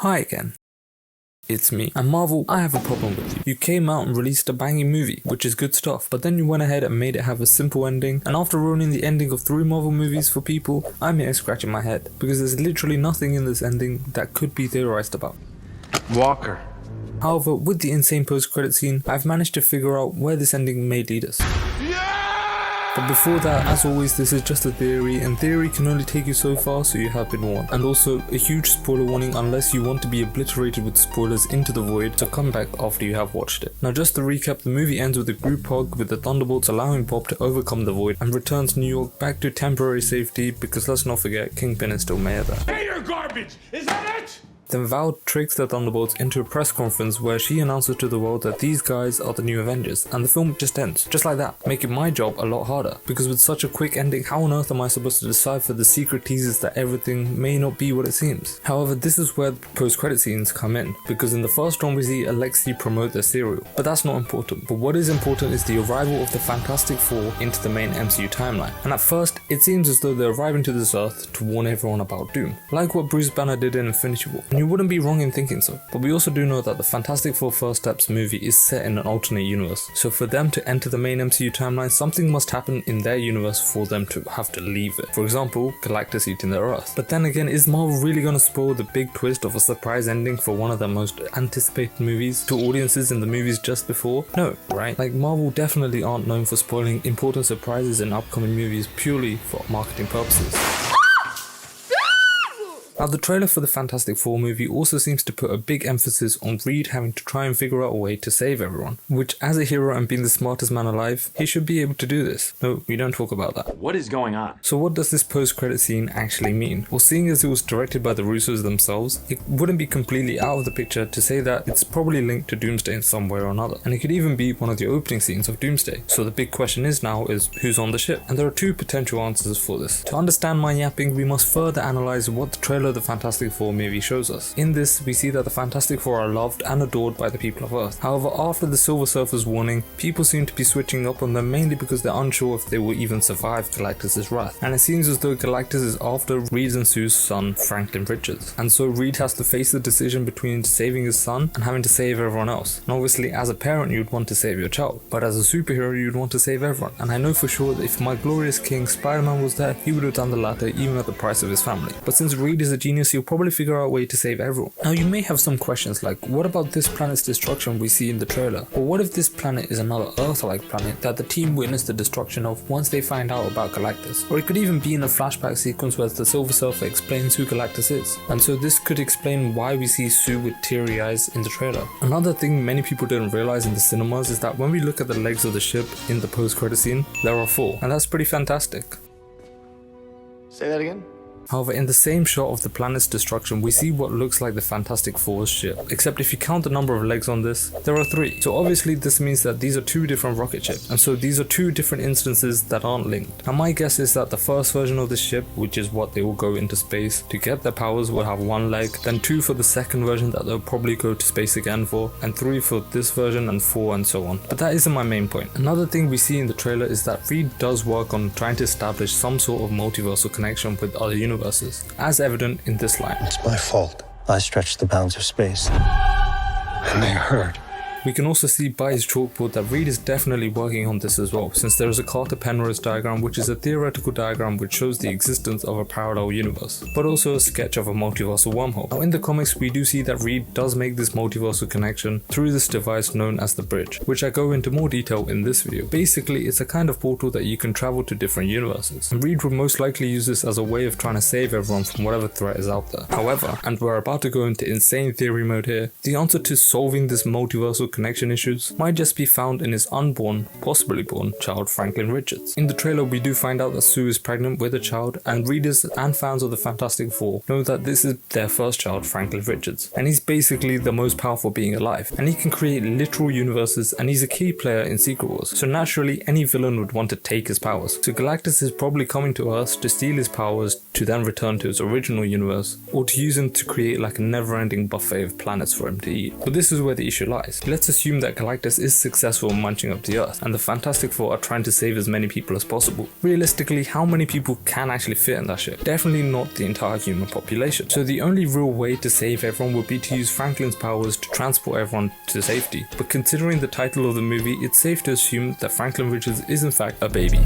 Hi again. It's me. And Marvel, I have a problem with you. You came out and released a banging movie, which is good stuff, but then you went ahead and made it have a simple ending, and after ruining the ending of 3 Marvel movies for people, I'm here scratching my head, because there's literally nothing in this ending that could be theorized about. Walker. However, with the insane post-credit scene, I've managed to figure out where this ending may lead us. But before that, as always, this is just a theory, and theory can only take you so far, so you have been warned. And also, a huge spoiler warning unless you want to be obliterated with spoilers into the void, so come back after you have watched it. Now just to recap, the movie ends with a group hug with the Thunderbolts allowing Bob to overcome the void and returns New York back to temporary safety because let's not forget, Kingpin is still mayor there. Hey, you're garbage! Is that it? Then Val tricks the Thunderbolts into a press conference where she announces to the world that these guys are the new Avengers, and the film just ends, just like that, making my job a lot harder, because with such a quick ending, how on earth am I supposed to decipher the secret teases that everything may not be what it seems? However, this is where the post-credit scenes come in, because in the first one we see Alexei promote their cereal, but that's not important. But what is important is the arrival of the Fantastic Four into the main MCU timeline, and at first, it seems as though they're arriving to this Earth to warn everyone about Doom, like what Bruce Banner did in Infinity War. And you wouldn't be wrong in thinking so, but we also do know that the Fantastic Four First Steps movie is set in an alternate universe, so for them to enter the main MCU timeline, something must happen in their universe for them to have to leave it. For example, Galactus eating their Earth. But then again, is Marvel really gonna spoil the big twist of a surprise ending for one of their most anticipated movies to audiences in the movies just before? No, right? Like, Marvel definitely aren't known for spoiling important surprises in upcoming movies purely for marketing purposes. Now the trailer for the Fantastic Four movie also seems to put a big emphasis on Reed having to try and figure out a way to save everyone, which as a hero and being the smartest man alive, he should be able to do this. No, we don't talk about that. What is going on? So what does this post-credit scene actually mean? Well, seeing as it was directed by the Russos themselves, it wouldn't be completely out of the picture to say that it's probably linked to Doomsday in some way or another, and it could even be one of the opening scenes of Doomsday. So the big question is now is who's on the ship? And there are 2 potential answers for this. To understand my yapping, we must further analyze what the trailer of the Fantastic Four movie shows us. In this, we see that the Fantastic Four are loved and adored by the people of Earth. However, after the Silver Surfer's warning, people seem to be switching up on them mainly because they're unsure if they will even survive Galactus' wrath. And it seems as though Galactus is after Reed and Sue's son, Franklin Richards. And so Reed has to face the decision between saving his son and having to save everyone else. And obviously, as a parent, you'd want to save your child. But as a superhero, you'd want to save everyone. And I know for sure that if my glorious king, Spider-Man, was there, he would have done the latter even at the price of his family. But since Reed is a genius, he'll probably figure out a way to save everyone. Now you may have some questions like, what about this planet's destruction we see in the trailer? Or what if this planet is another Earth-like planet that the team witnessed the destruction of once they find out about Galactus? Or it could even be in a flashback sequence where the Silver Surfer explains who Galactus is. And so this could explain why we see Sue with teary eyes in the trailer. Another thing many people didn't realize in the cinemas is that when we look at the legs of the ship in the post-credit scene, there are 4, and that's pretty fantastic. Say that again? However, in the same shot of the planet's destruction, we see what looks like the Fantastic Four's ship. Except if you count the number of legs on this, there are 3. So obviously this means that these are 2 different rocket ships, and so these are 2 different instances that aren't linked. Now my guess is that the first version of this ship, which is what they will go into space to get their powers, will have 1 leg, then 2 for the second version that they'll probably go to space again for, and 3 for this version, and 4 and so on. But that isn't my main point. Another thing we see in the trailer is that Reed does work on trying to establish some sort of multiversal connection with other universes, as evident in this line. It's my fault. I stretched the bounds of space. And they hurt. We can also see by his chalkboard that Reed is definitely working on this as well, since there is a Carter-Penrose diagram, which is a theoretical diagram which shows the existence of a parallel universe, but also a sketch of a multiversal wormhole. Now in the comics, we do see that Reed does make this multiversal connection through this device known as the bridge, which I go into more detail in this video. Basically, it's a kind of portal that you can travel to different universes, and Reed would most likely use this as a way of trying to save everyone from whatever threat is out there. However, and we're about to go into insane theory mode here, the answer to solving this multiversal connection issues might just be found in his unborn, possibly born, child Franklin Richards. In the trailer we do find out that Sue is pregnant with a child, and readers and fans of the Fantastic Four know that this is their first child, Franklin Richards, and he's basically the most powerful being alive, and he can create literal universes, and he's a key player in Secret Wars, so naturally any villain would want to take his powers. So Galactus is probably coming to Earth to steal his powers to then return to his original universe, or to use him to create like a never-ending buffet of planets for him to eat. But this is where the issue lies. Let's let's assume that Galactus is successful in munching up the Earth, and the Fantastic Four are trying to save as many people as possible. Realistically, how many people can actually fit in that ship? Definitely not the entire human population. So the only real way to save everyone would be to use Franklin's powers to transport everyone to safety. But considering the title of the movie, it's safe to assume that Franklin Richards is in fact a baby.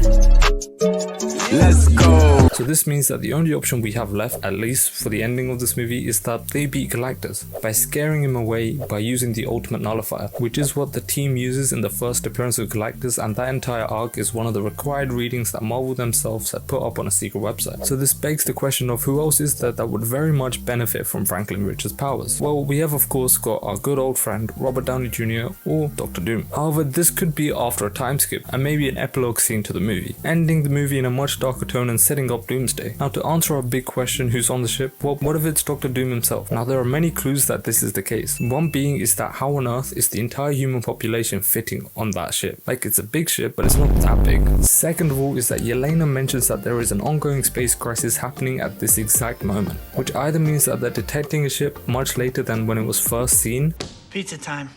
Let's go. So this means that the only option we have left, at least for the ending of this movie, is that they beat Galactus by scaring him away by using the ultimate nullifier, which is what the team uses in the first appearance of Galactus, and that entire arc is one of the required readings that Marvel themselves had put up on a secret website. So this begs the question of who else is there that would very much benefit from Franklin Richards' powers? Well, we have of course got our good old friend Robert Downey Jr. or Dr. Doom. However, this could be after a time skip and maybe an epilogue scene to the movie, ending the movie in a much darker tone and setting up Doomsday. Now, to answer our big question, who's on the ship? Well, what if it's Dr. Doom himself? Now, there are many clues that this is the case. One being is that how on earth is the entire human population fitting on that ship? Like, it's a big ship, but it's not that big. Second of all is that Yelena mentions that there is an ongoing space crisis happening at this exact moment, which either means that they're detecting a ship much later than when it was first seen, Pizza time.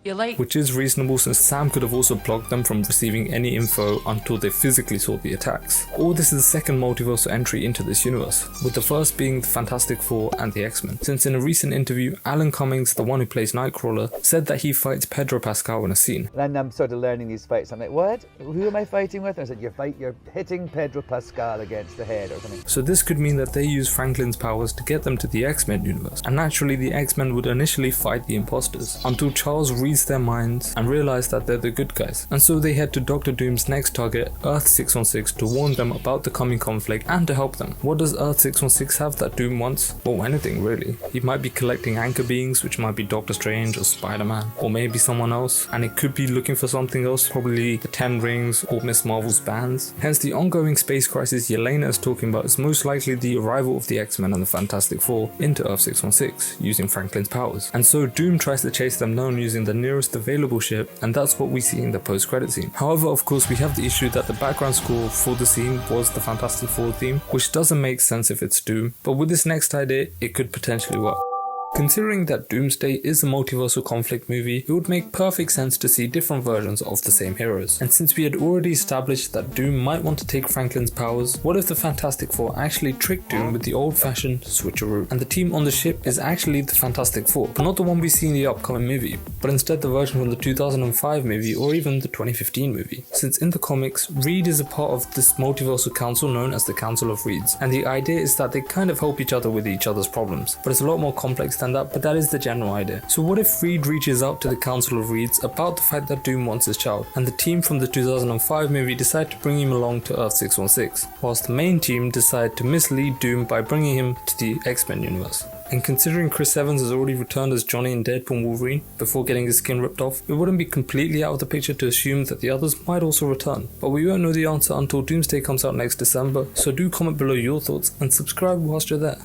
You're late. which is reasonable since Sam could have also blocked them from receiving any info until they physically saw the attacks. Or this is the second multiversal entry into this universe, with the first being the Fantastic Four and the X-Men, since in a recent interview, Alan Cummings, the one who plays Nightcrawler, said that he fights Pedro Pascal in a scene. And I'm sort of learning these fights. I'm like, what? Who am I fighting with? And I said, you're hitting Pedro Pascal against the head or something. So this could mean that they use Franklin's powers to get them to the X-Men universe, and naturally the X-Men would initially fight the imposters, until Charles reads their minds and realize that they're the good guys. And so they head to Dr. Doom's next target, Earth 616, to warn them about the coming conflict and to help them. What does Earth 616 have that Doom wants? Well, anything really. He might be collecting anchor beings, which might be Doctor Strange or Spider-Man, or maybe someone else, and it could be looking for something else, probably the 10 Rings or Miss Marvel's bands. Hence the ongoing space crisis Yelena is talking about is most likely the arrival of the X-Men and the Fantastic Four into Earth 616 using Franklin's powers. And so Doom tries to chase them down using the nearest available ship, and that's what we see in the post-credit scene. However, of course, we have the issue that the background score for the scene was the Fantastic Four theme, which doesn't make sense if it's Doom, but with this next idea, it could potentially work. Considering that Doomsday is a multiversal conflict movie, it would make perfect sense to see different versions of the same heroes. And since we had already established that Doom might want to take Franklin's powers, what if the Fantastic Four actually tricked Doom with the old-fashioned switcheroo, and the team on the ship is actually the Fantastic Four, but not the one we see in the upcoming movie, but instead the version from the 2005 movie or even the 2015 movie. Since in the comics, Reed is a part of this multiversal council known as the Council of Reeds, and the idea is that they kind of help each other with each other's problems, but it's a lot more complex than that, but that is the general idea. So what if Reed reaches out to the Council of Reeds about the fact that Doom wants his child, and the team from the 2005 movie decide to bring him along to Earth 616, whilst the main team decide to mislead Doom by bringing him to the X-Men universe. And considering Chris Evans has already returned as Johnny in Deadpool and Wolverine before getting his skin ripped off, it wouldn't be completely out of the picture to assume that the others might also return. But we won't know the answer until Doomsday comes out next December, so do comment below your thoughts and subscribe whilst you're there.